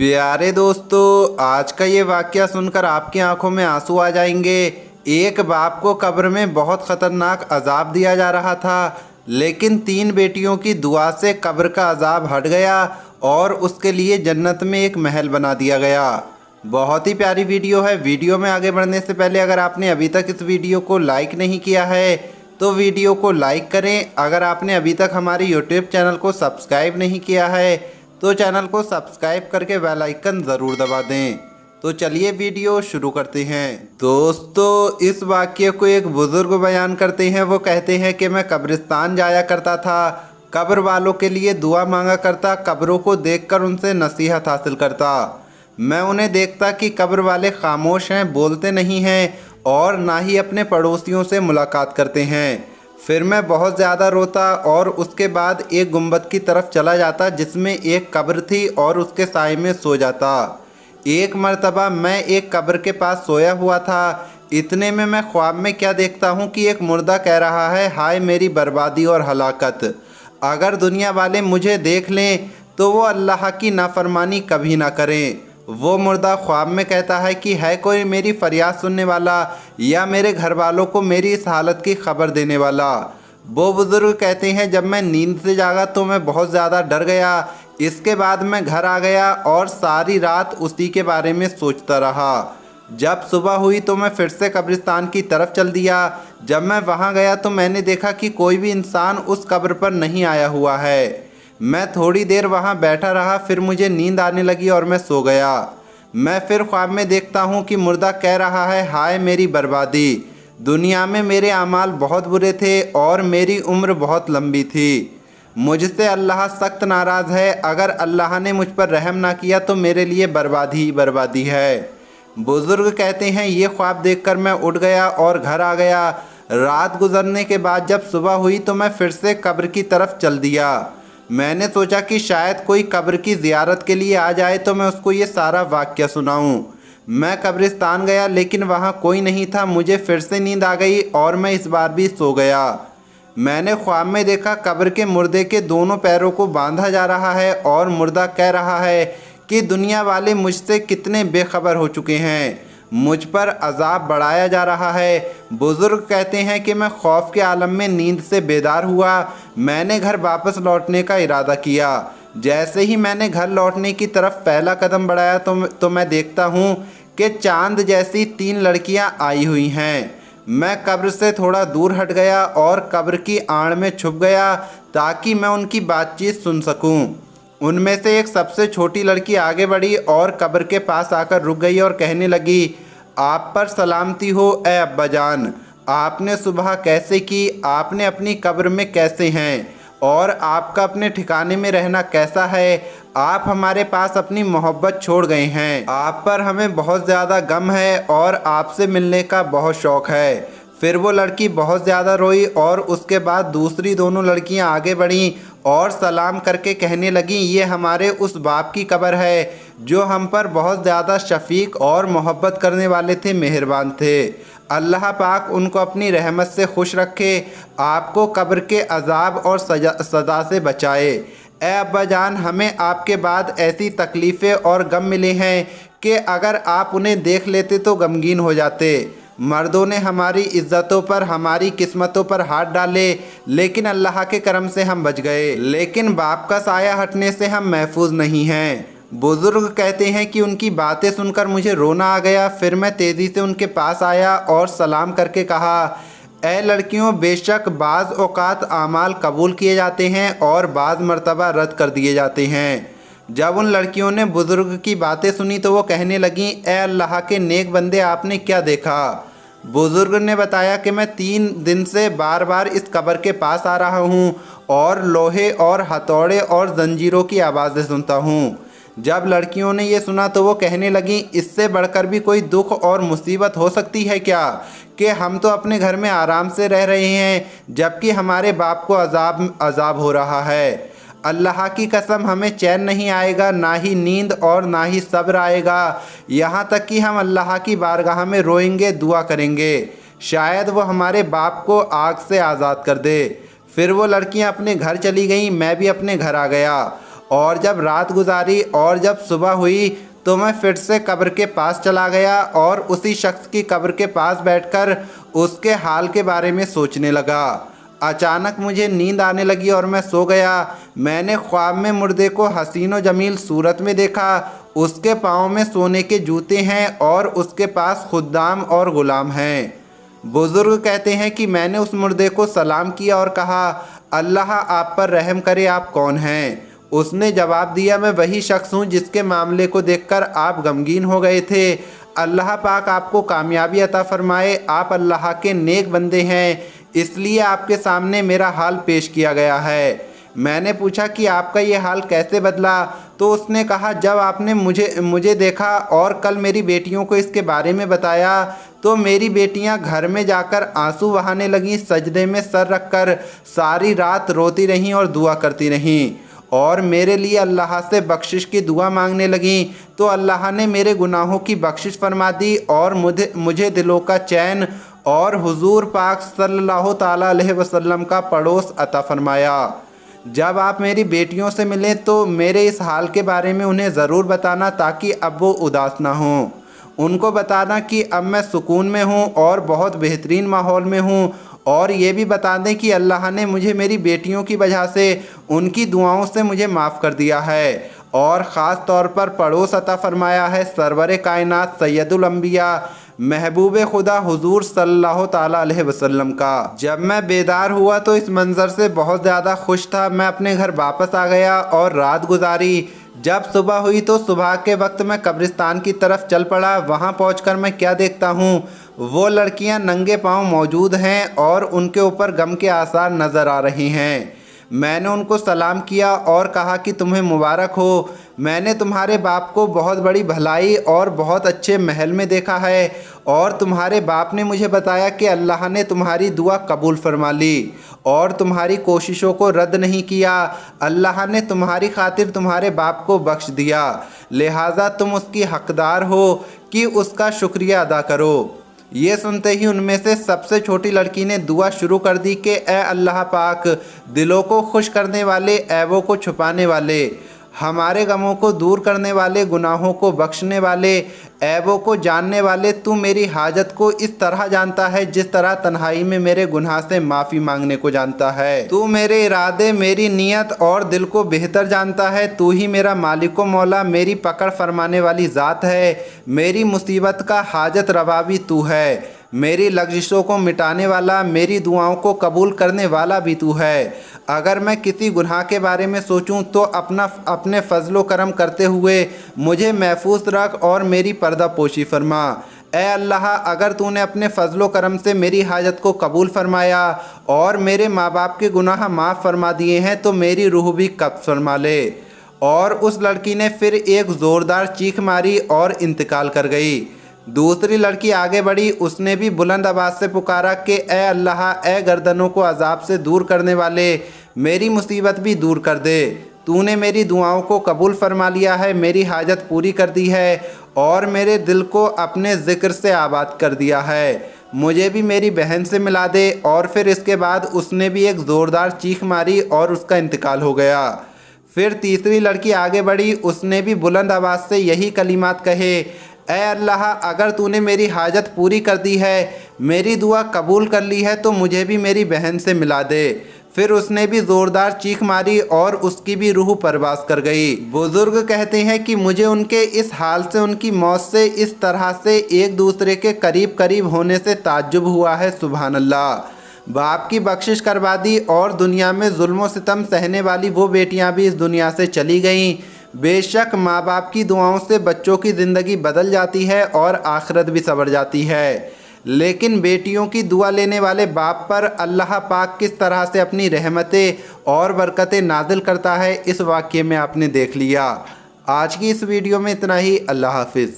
प्यारे दोस्तों, आज का ये वाकया सुनकर आपकी आंखों में आंसू आ जाएंगे। एक बाप को कब्र में बहुत ख़तरनाक अजाब दिया जा रहा था, लेकिन 3 बेटियों की दुआ से कब्र का अजाब हट गया और उसके लिए जन्नत में एक महल बना दिया गया। बहुत ही प्यारी वीडियो है। वीडियो में आगे बढ़ने से पहले अगर आपने अभी तक इस वीडियो को लाइक नहीं किया है तो वीडियो को लाइक करें। अगर आपने अभी तक हमारे यूट्यूब चैनल को सब्सक्राइब नहीं किया है तो चैनल को सब्सक्राइब करके बेल आइकन ज़रूर दबा दें। तो चलिए वीडियो शुरू करते हैं। दोस्तों, इस वाक्य को एक बुज़ुर्ग बयान करते हैं। वो कहते हैं कि मैं कब्रिस्तान जाया करता था, कब्र वालों के लिए दुआ मांगा करता, कब्रों को देखकर उनसे नसीहत हासिल करता। मैं उन्हें देखता कि कब्र वाले खामोश हैं, बोलते नहीं हैं और ना ही अपने पड़ोसियों से मुलाकात करते हैं। फिर मैं बहुत ज़्यादा रोता और उसके बाद एक गुंबद की तरफ चला जाता जिसमें एक कब्र थी और उसके साए में सो जाता। एक मर्तबा मैं एक कब्र के पास सोया हुआ था। इतने में मैं ख्वाब में क्या देखता हूँ कि एक मुर्दा कह रहा है, हाय मेरी बर्बादी और हलाकत। अगर दुनिया वाले मुझे देख लें तो वो अल्लाह की नाफरमानी कभी ना करें। वो मुर्दा ख्वाब में कहता है कि है कोई मेरी फरियाद सुनने वाला या मेरे घर वालों को मेरी इस हालत की खबर देने वाला। वो बुज़ुर्ग कहते हैं, जब मैं नींद से जागा तो मैं बहुत ज़्यादा डर गया। इसके बाद मैं घर आ गया और सारी रात उसी के बारे में सोचता रहा। जब सुबह हुई तो मैं फिर से कब्रिस्तान की तरफ चल दिया। जब मैं वहाँ गया तो मैंने देखा कि कोई भी इंसान उस कब्र पर नहीं आया हुआ है। मैं थोड़ी देर वहाँ बैठा रहा, फिर मुझे नींद आने लगी और मैं सो गया। मैं फिर ख्वाब में देखता हूँ कि मुर्दा कह रहा है, हाय मेरी बर्बादी। दुनिया में मेरे अमाल बहुत बुरे थे और मेरी उम्र बहुत लंबी थी। मुझसे अल्लाह सख्त नाराज़ है। अगर अल्लाह ने मुझ पर रहम ना किया तो मेरे लिए बर्बादी ही बर्बादी है। बुज़ुर्ग कहते हैं, ये ख्वाब देखकर मैं उठ गया और घर आ गया। रात गुजरने के बाद जब सुबह हुई तो मैं फिर से कब्र की तरफ चल दिया। मैंने सोचा कि शायद कोई कब्र की ज़ियारत के लिए आ जाए तो मैं उसको ये सारा वाक़या सुनाऊं। मैं कब्रिस्तान गया लेकिन वहाँ कोई नहीं था। मुझे फिर से नींद आ गई और मैं इस बार भी सो गया। मैंने ख्वाब में देखा कब्र के मुर्दे के दोनों पैरों को बांधा जा रहा है और मुर्दा कह रहा है कि दुनिया वाले मुझसे कितने बेखबर हो चुके हैं, मुझ पर अजाब बढ़ाया जा रहा है। बुज़ुर्ग कहते हैं कि मैं खौफ के आलम में नींद से बेदार हुआ। मैंने घर वापस लौटने का इरादा किया। जैसे ही मैंने घर लौटने की तरफ पहला कदम बढ़ाया तो मैं देखता हूँ कि चांद जैसी 3 लड़कियाँ आई हुई हैं। मैं कब्र से थोड़ा दूर हट गया और कब्र की आड़ में छुप गया ताकि मैं उनकी बातचीत सुन सकूं। उनमें से एक सबसे छोटी लड़की आगे बढ़ी और कब्र के पास आकर रुक गई और कहने लगी, आप पर सलामती हो ए अब्बा जान। आपने सुबह कैसे की? आपने अपनी कब्र में कैसे हैं? और आपका अपने ठिकाने में रहना कैसा है? आप हमारे पास अपनी मोहब्बत छोड़ गए हैं। आप पर हमें बहुत ज़्यादा गम है और आपसे मिलने का बहुत शौक़ है। फिर वो लड़की बहुत ज़्यादा रोई और उसके बाद दूसरी दोनों लड़कियां आगे बढ़ीं और सलाम करके कहने लगीं, ये हमारे उस बाप की कब्र है जो हम पर बहुत ज़्यादा शफीक और मोहब्बत करने वाले थे, मेहरबान थे। अल्लाह पाक उनको अपनी रहमत से खुश रखे, आपको कब्र के अजाब और सज़ा से बचाए। ए अब्बा जान, हमें आपके बाद ऐसी तकलीफ़ें और गम मिले हैं कि अगर आप उन्हें देख लेते तो गमगीन हो जाते। मर्दों ने हमारी इज्जतों पर, हमारी किस्मतों पर हाथ डाले, लेकिन अल्लाह के करम से हम बच गए। लेकिन बाप का साया हटने से हम महफूज नहीं हैं। बुज़ुर्ग कहते हैं कि उनकी बातें सुनकर मुझे रोना आ गया। फिर मैं तेज़ी से उनके पास आया और सलाम करके कहा, ए लड़कियों, बेशक बाज़ औक़ात आमाल कबूल किए जाते हैं और बाज़ मर्तबा रद्द कर दिए जाते हैं। जब उन लड़कियों ने बुज़ुर्ग की बातें सुनी तो वो कहने लगीं, ए अल्लाह के नेक बंदे, आपने क्या देखा? बुज़ुर्ग ने बताया कि मैं 3 दिन से बार बार इस कब्र के पास आ रहा हूँ और लोहे और हथौड़े और जंजीरों की आवाज़ें सुनता हूँ। जब लड़कियों ने ये सुना तो वो कहने लगीं, इससे बढ़कर भी कोई दुख और मुसीबत हो सकती है क्या कि हम तो अपने घर में आराम से रह रहे हैं जबकि हमारे बाप को अजाब हो रहा है। अल्लाह की कसम, हमें चैन नहीं आएगा, ना ही नींद और ना ही सब्र आएगा। यहाँ तक कि हम अल्लाह की बारगाह में रोएंगे, दुआ करेंगे, शायद वो हमारे बाप को आग से आज़ाद कर दे। फिर वो लड़कियाँ अपने घर चली गईं, मैं भी अपने घर आ गया और जब रात गुजारी और जब सुबह हुई तो मैं फिर से कब्र के पास चला गया और उसी शख्स की कब्र के पास बैठकर उसके हाल के बारे में सोचने लगा। अचानक मुझे नींद आने लगी और मैं सो गया। मैंने ख्वाब में मुर्दे को हसीन व जमील सूरत में देखा। उसके पाँव में सोने के जूते हैं और उसके पास खुद्दाम और ग़ुलाम हैं। बुज़ुर्ग कहते हैं कि मैंने उस मुर्दे को सलाम किया और कहा, अल्लाह आप पर रहम करे, आप कौन हैं? उसने जवाब दिया, मैं वही शख्स हूँ जिसके मामले को देखकर आप गमगीन हो गए थे। अल्लाह पाक आपको कामयाबी अता फरमाए, आप अल्लाह के नेक बंदे हैं, इसलिए आपके सामने मेरा हाल पेश किया गया है। मैंने पूछा कि आपका ये हाल कैसे बदला? तो उसने कहा, जब आपने मुझे देखा और कल मेरी बेटियों को इसके बारे में बताया तो मेरी बेटियां घर में जाकर आंसू बहाने लगीं, सजदे में सर रखकर सारी रात रोती रहीं और दुआ करती रहीं और मेरे लिए अल्लाह से बख्शिश की दुआ मांगने लगीं। तो अल्लाह ने मेरे गुनाहों की बख्शिश फरमा दी और मुझे दिलों का चैन और हुजूर पाक सल्लल्लाहु ताला अलैहि वसल्लम का पड़ोस अता फरमाया। जब आप मेरी बेटियों से मिलें तो मेरे इस हाल के बारे में उन्हें ज़रूर बताना ताकि अब वो उदास ना हों। उनको बताना कि अब मैं सुकून में हूँ और बहुत बेहतरीन माहौल में हूँ, और ये भी बता दें कि अल्लाह ने मुझे मेरी बेटियों की वजह से उनकी दुआओं से मुझे माफ़ कर दिया है और ख़ास तौर पर पड़ोस अता फरमाया है सरवर कायनात सैयदुल अंबिया महबूब खुदा हुजूर सल्लल्लाहु ताला अलैहि वसल्लम का। जब मैं बेदार हुआ तो इस मंज़र से बहुत ज़्यादा खुश था। मैं अपने घर वापस आ गया और रात गुजारी। जब सुबह हुई तो सुबह के वक्त मैं कब्रिस्तान की तरफ चल पड़ा। वहाँ पहुँचकर मैं क्या देखता हूँ, वो लड़कियाँ नंगे पाँव मौजूद हैं और उनके ऊपर गम के आसार नज़र आ रहे हैं। मैंने उनको सलाम किया और कहा कि तुम्हें मुबारक हो, मैंने तुम्हारे बाप को बहुत बड़ी भलाई और बहुत अच्छे महल में देखा है और तुम्हारे बाप ने मुझे बताया कि अल्लाह ने तुम्हारी दुआ कबूल फरमा ली और तुम्हारी कोशिशों को रद्द नहीं किया। अल्लाह ने तुम्हारी खातिर तुम्हारे बाप को बख्श दिया, लिहाजा तुम उसकी हकदार हो कि उसका शुक्रिया अदा करो। ये सुनते ही उनमें से सबसे छोटी लड़की ने दुआ शुरू कर दी कि ए अल्लाह पाक, दिलों को खुश करने वाले, ऐबों को छुपाने वाले, हमारे गमों को दूर करने वाले, गुनाहों को बख्शने वाले, ऐबों को जानने वाले, तू मेरी हाजत को इस तरह जानता है जिस तरह तन्हाई में मेरे गुनाह से माफ़ी मांगने को जानता है। तू मेरे इरादे, मेरी नीयत और दिल को बेहतर जानता है। तू ही मेरा मालिक व मौला, मेरी पकड़ फरमाने वाली ज़ात है। मेरी मुसीबत का हाजत रवा भी तू है, मेरी लग़ज़िशों को मिटाने वाला, मेरी दुआओं को कबूल करने वाला भी तू है। अगर मैं किसी गुनाह के बारे में सोचूं तो अपने फ़ज़्ल करम करते हुए मुझे महफूज रख और मेरी पर्दा पोशी फरमा। ए अल्लाह, अगर तूने अपने फ़ज़्ल करम से मेरी हाजत को कबूल फरमाया और मेरे माँ बाप के गुनाह माफ़ फरमा दिए हैं तो मेरी रूह भी कब्ज़ फरमा ले। और उस लड़की ने फिर एक ज़ोरदार चीख मारी और इंतकाल कर गई। दूसरी लड़की आगे बढ़ी, उसने भी बुलंद आवाज़ से पुकारा कि ए अल्लाह, ए गर्दनों को अजाब से दूर करने वाले, मेरी मुसीबत भी दूर कर दे। तूने मेरी दुआओं को कबूल फरमा लिया है, मेरी हाजत पूरी कर दी है और मेरे दिल को अपने ज़िक्र से आबाद कर दिया है। मुझे भी मेरी बहन से मिला दे। और फिर इसके बाद उसने भी एक ज़ोरदार चीख मारी और उसका इंतकाल हो गया। फिर तीसरी लड़की आगे बढ़ी, उसने भी बुलंद आवाज़ से यही कलिमात कहे, ए अल्लाह, अगर तूने मेरी हाजत पूरी कर दी है, मेरी दुआ कबूल कर ली है तो मुझे भी मेरी बहन से मिला दे। फिर उसने भी ज़ोरदार चीख मारी और उसकी भी रूह परवास कर गई। बुज़ुर्ग कहते हैं कि मुझे उनके इस हाल से, उनकी मौत से, इस तरह से एक दूसरे के करीब करीब होने से ताज्जुब हुआ है। सुभान अल्लाह। बाप की बख्शिश करवा दी और दुनिया में जुल्म सितम सहने वाली वो बेटियां भी इस दुनिया से चली गईं। बेशक माँ बाप की दुआओं से बच्चों की ज़िंदगी बदल जाती है और आखिरत भी संवर जाती है, लेकिन बेटियों की दुआ लेने वाले बाप पर अल्लाह पाक किस तरह से अपनी रहमतें और बरकतें नाजिल करता है, इस वाक़ये में आपने देख लिया। आज की इस वीडियो में इतना ही। अल्लाह हाफिज़।